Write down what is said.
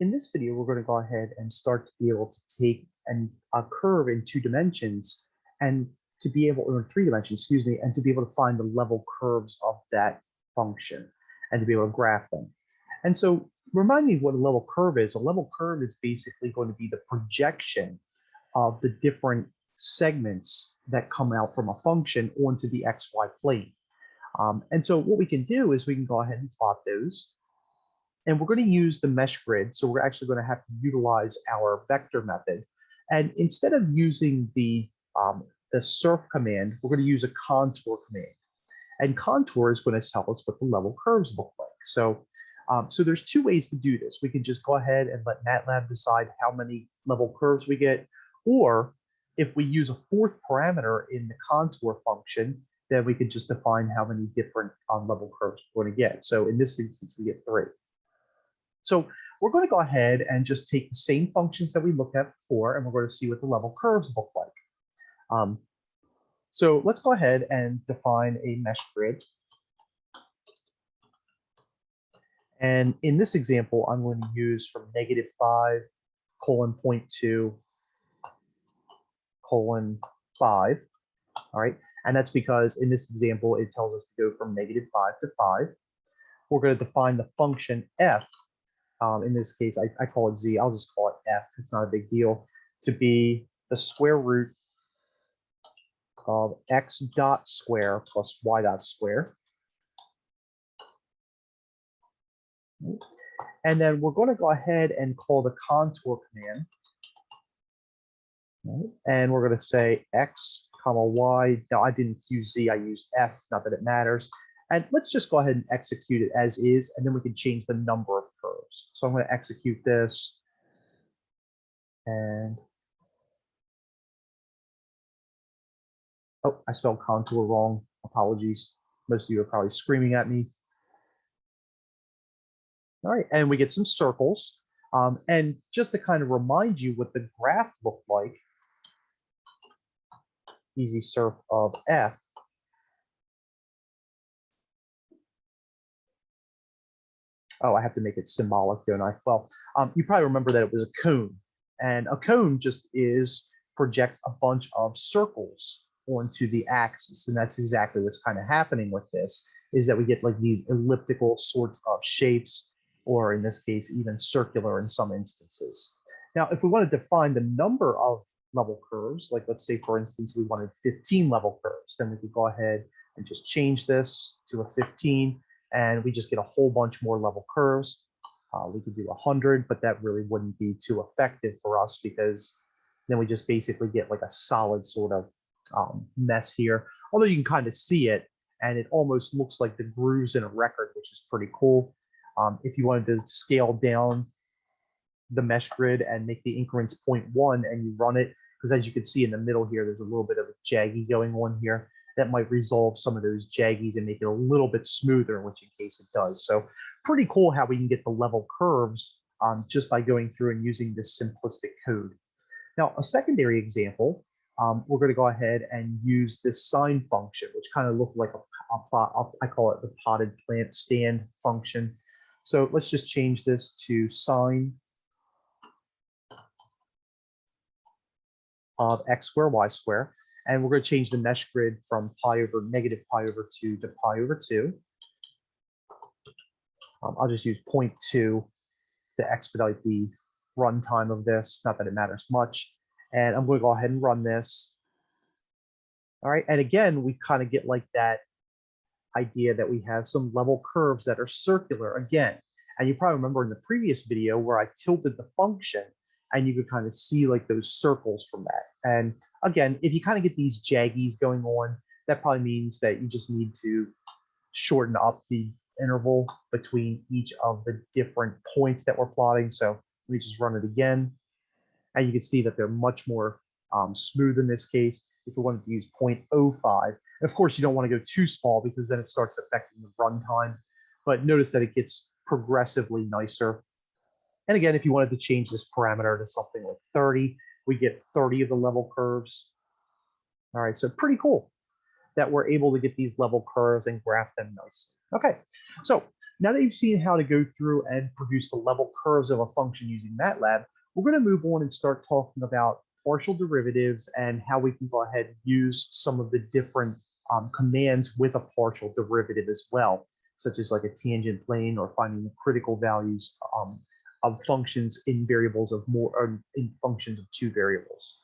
In this video, we're going to go ahead and start to be able to take a curve in 2 dimensions and to be able, or in 3 dimensions, excuse me, and to be able to find the level curves of that function and to be able to graph them. And so remind me what a level curve is. A level curve is basically going to be the projection of the different segments that come out from a function onto the XY plane. And so what we can do is we can go ahead and plot those. And we're going to use the mesh grid. So we're actually going to have to utilize our vector method. And instead of using the surf command, we're going to use a contour command. And contour is going to tell us what the level curves look like. So, so there's 2 ways to do this. We can just go ahead and let MATLAB decide how many level curves we get. Or if we use a 4th parameter in the contour function, then we can just define how many different level curves we're going to get. So in this instance, we get 3. So we're going to go ahead and just take the same functions that we looked at before, and we're going to see what the level curves look like. So let's go ahead and define a mesh grid. And in this example, I'm going to use from -5, colon 0.2, colon 5. All right. And that's because in this example, it tells us to go from -5 to 5. We're going to define the function f. In this case, I call it z. I'll just call it f. It's not a big deal. To be the square root of x dot square plus y dot square. And then we're going to go ahead and call the contour command. And we're going to say x comma y. Now, I didn't use z. I used f. Not that it matters. And let's just go ahead and execute it as is, and then we can change the number of curves. So I'm going to execute this. And oh, I spelled contour wrong. Apologies. Most of you are probably screaming at me. All right, and we get some circles. And just to kind of remind you what the graph looked like, easy surf of f. Oh, I have to make it symbolic, don't I? Well, you probably remember that it was a cone. And a cone just projects a bunch of circles onto the axis. And that's exactly what's kind of happening with this, is that we get like these elliptical sorts of shapes, or in this case, even circular in some instances. Now, if we want to define the number of level curves, like let's say, for instance, we wanted 15 level curves, then we could go ahead and just change this to a 15. And we just get a whole bunch more level curves. We could do 100, but that really wouldn't be too effective for us, because then we just basically get like a solid sort of mess here. Although you can kind of see it, and it almost looks like the grooves in a record, which is pretty cool. If you wanted to scale down the mesh grid and make the increments 0.1 and you run it, because as you can see in the middle here, there's a little bit of a jaggy going on here. That might resolve some of those jaggies and make it a little bit smoother, which in case it does. So pretty cool how we can get the level curves just by going through and using this simplistic code. Now, a secondary example, we're going to go ahead and use this sine function, which kind of looks like I call it the potted plant stand function. So let's just change this to sine of x squared y squared. And we're going to change the mesh grid from pi over -pi/2 to pi/2. I'll just use 0.2 to expedite the runtime of this. Not that it matters much. And I'm going to go ahead and run this. All right. And again, we kind of get like that idea that we have some level curves that are circular again. And you probably remember in the previous video where I tilted the function, and you could kind of see like those circles from that. And again, if you kind of get these jaggies going on, that probably means that you just need to shorten up the interval between each of the different points that we're plotting. So let me just run it again. And you can see that they're much more smooth in this case. If we wanted to use 0.05, of course, you don't want to go too small because then it starts affecting the runtime. But notice that it gets progressively nicer. And again, if you wanted to change this parameter to something like 30, we get 30 of the level curves. All right, so pretty cool that we're able to get these level curves and graph them nicely. Okay, so Now that you've seen how to go through and produce the level curves of a function using MATLAB, we're going to move on and start talking about partial derivatives and how we can go ahead and use some of the different commands with a partial derivative as well, such as like a tangent plane or finding the critical values of functions in variables of more or in functions of two variables.